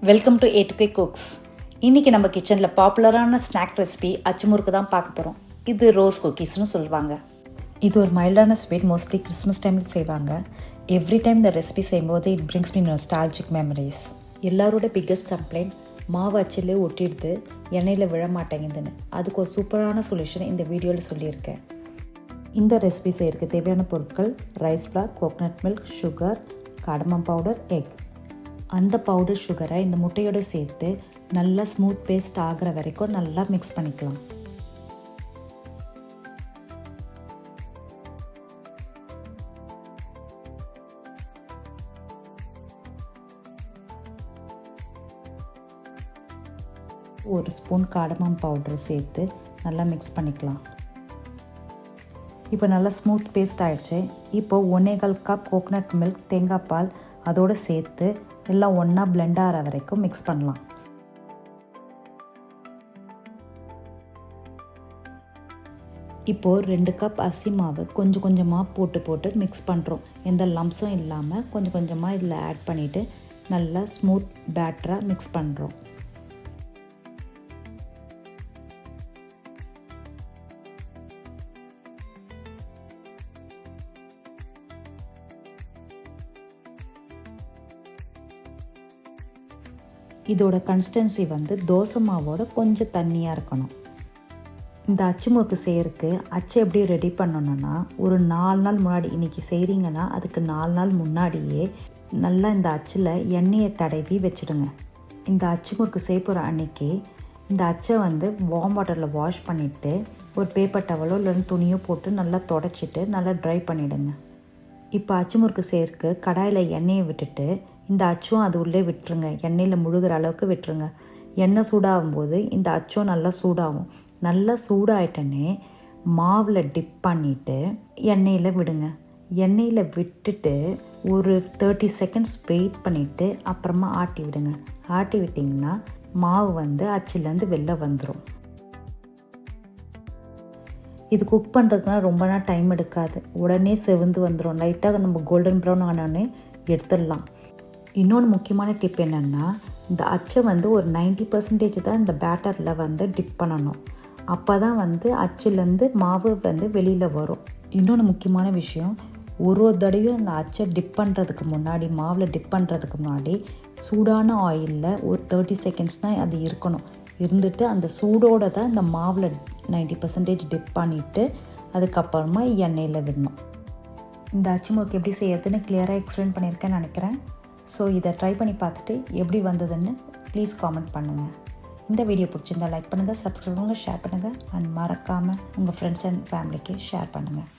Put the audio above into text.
Welcome to A2K Cooks. இன்றைக்கி நம்ம கிச்சனில் பாப்புலரான ஸ்நாக் ரெசிபி அச்சு முறுக்கு தான் பார்க்க போகிறோம். இது ரோஸ் குக்கீஸ்னு சொல்லுவாங்க. இது ஒரு மைல்டான ஸ்வீட், மோஸ்ட்லி கிறிஸ்மஸ் டைமில் செய்வாங்க. எவ்ரி டைம் இந்த ரெசிபி செய்யும்போது it brings me nostalgic memories. எல்லாரோட பிக்கஸ்ட் கம்ப்ளைண்ட் மாவு அச்சிலே ஒட்டிடுது, எண்ணெயில் விழ மாட்டேங்குதுன்னு. அதுக்கு ஒரு சூப்பரான சொல்யூஷன் இந்த வீடியோவில் சொல்லியிருக்கேன். இந்த ரெசிபி செய்யறதுக்கு தேவையான பொருட்கள்: rice flower, coconut milk, sugar, cardamom powder, egg. அந்த பவுடர் சுகரை இந்த முட்டையோடு சேர்த்து நல்லா ஸ்மூத் பேஸ்ட் ஆகிற வரைக்கும் நல்லா மிக்ஸ் பண்ணிக்கலாம். ஒரு ஸ்பூன் காடமம் பவுடர் சேர்த்து நல்லா மிக்ஸ் பண்ணிக்கலாம். இப்போ நல்லா ஸ்மூத் பேஸ்ட் ஆகிடுச்சு. இப்போது 1.25 கப் கோகனட் மில்க், தேங்காய் பால் அதோடு சேர்த்து எல்லாம் ஒன்றா பிளெண்ட் ஆகிற வரைக்கும் மிக்ஸ் பண்ணலாம். இப்போது 2 கப் அரிசி மாவு கொஞ்சம் கொஞ்சமாக போட்டு மிக்ஸ் பண்ணுறோம். எந்த லம்ஸும் இல்லாமல் கொஞ்சம் கொஞ்சமாக இதில் ஆட் பண்ணிவிட்டு நல்லா ஸ்மூத் பேட்டராக மிக்ஸ் பண்ணுறோம். இதோட கன்சிஸ்டன்சி தோசை மாவோட கொஞ்சம் தண்ணியாக இருக்கணும். இந்த அச்சு முறுக்கு செய்யறதுக்கு அச்சு எப்படி ரெடி பண்ணணுன்னா, ஒரு 4 நாள் முன்னாடி, இன்றைக்கி செய்கிறீங்கன்னா அதுக்கு 4 நாள் முன்னாடியே நல்லா இந்த அச்சில் எண்ணெயை தடவி வச்சுடுங்க. இந்த அச்சு முறுக்கு செய்ய போகிற அன்றைக்கி இந்த அச்சை வார்ம் வாட்டரில் வாஷ் பண்ணிவிட்டு ஒரு பேப்பர் டவலோ இல்லைன்னா துணியோ போட்டு நல்லா தொடச்சிட்டு நல்லா ட்ரை பண்ணிவிடுங்க. இப்போ அச்சு முறுக்கு செய்யறதுக்கு கடாயில் எண்ணெயை விட்டுட்டு இந்த அச்சும் அது உள்ளே விட்டுருங்க. எண்ணெயில் முழுகிற அளவுக்கு விட்டுருங்க. எண்ணெய் சூடாகும் போது இந்த அச்சும் நல்லா சூடாகும். நல்லா சூடாயிட்டனே மாவில் டிப் பண்ணிவிட்டு எண்ணெயில் விடுங்க. எண்ணெயில் விட்டுட்டு ஒரு 30 செகண்ட்ஸ் வெயிட் பண்ணிவிட்டு அப்புறமா ஆட்டி விடுங்க. ஆட்டி விட்டிங்கன்னா மாவு அச்சுலேருந்து வெளில வந்துடும். இது குக் பண்ணுறதுக்குனா ரொம்ப நாள் டைம் எடுக்காது, உடனே செவந்து வந்துடும். லைட்டாக நம்ம கோல்டன் ப்ரௌன் ஆனோடனே எடுத்துடலாம். இன்னொன்று முக்கியமான டிப் என்னென்னா, இந்த அச்சை ஒரு 90% தான் இந்த பேட்டரில் டிப் பண்ணணும். அப்போ தான் அச்சுலேருந்து மாவு வெளியில் வரும். இன்னொன்று முக்கியமான விஷயம், ஒரு தடவையும் அந்த அச்சை டிப் பண்ணுறதுக்கு முன்னாடி, மாவில் டிப் பண்ணுறதுக்கு முன்னாடி சூடான ஆயிலில் ஒரு 30 செகண்ட்ஸ் தான் அது இருக்கணும். இருந்துட்டு அந்த சூடோடு தான் இந்த மாவில் 90% டிப் பண்ணிவிட்டு அதுக்கப்புறமா எண்ணெயில் விடணும். இந்த அச்சு முறுக்கு எப்படி செய்யறதுன்னு கிளியராக எக்ஸ்பிளைன் பண்ணியிருக்கேன்னு நினைக்கிறேன். ஸோ இதை ட்ரை பண்ணி பார்த்துட்டு எப்படி வந்ததுன்னு ப்ளீஸ் காமெண்ட் பண்ணுங்கள். இந்த வீடியோ பிடிச்சிருந்தால் லைக் பண்ணுங்கள், சப்ஸ்கிரைப் பண்ணுங்கள், ஷேர் பண்ணுங்கள் அண்ட் மறக்காமல் உங்கள் ஃப்ரெண்ட்ஸ் அண்ட் ஃபேமிலிக்கு ஷேர் பண்ணுங்கள்.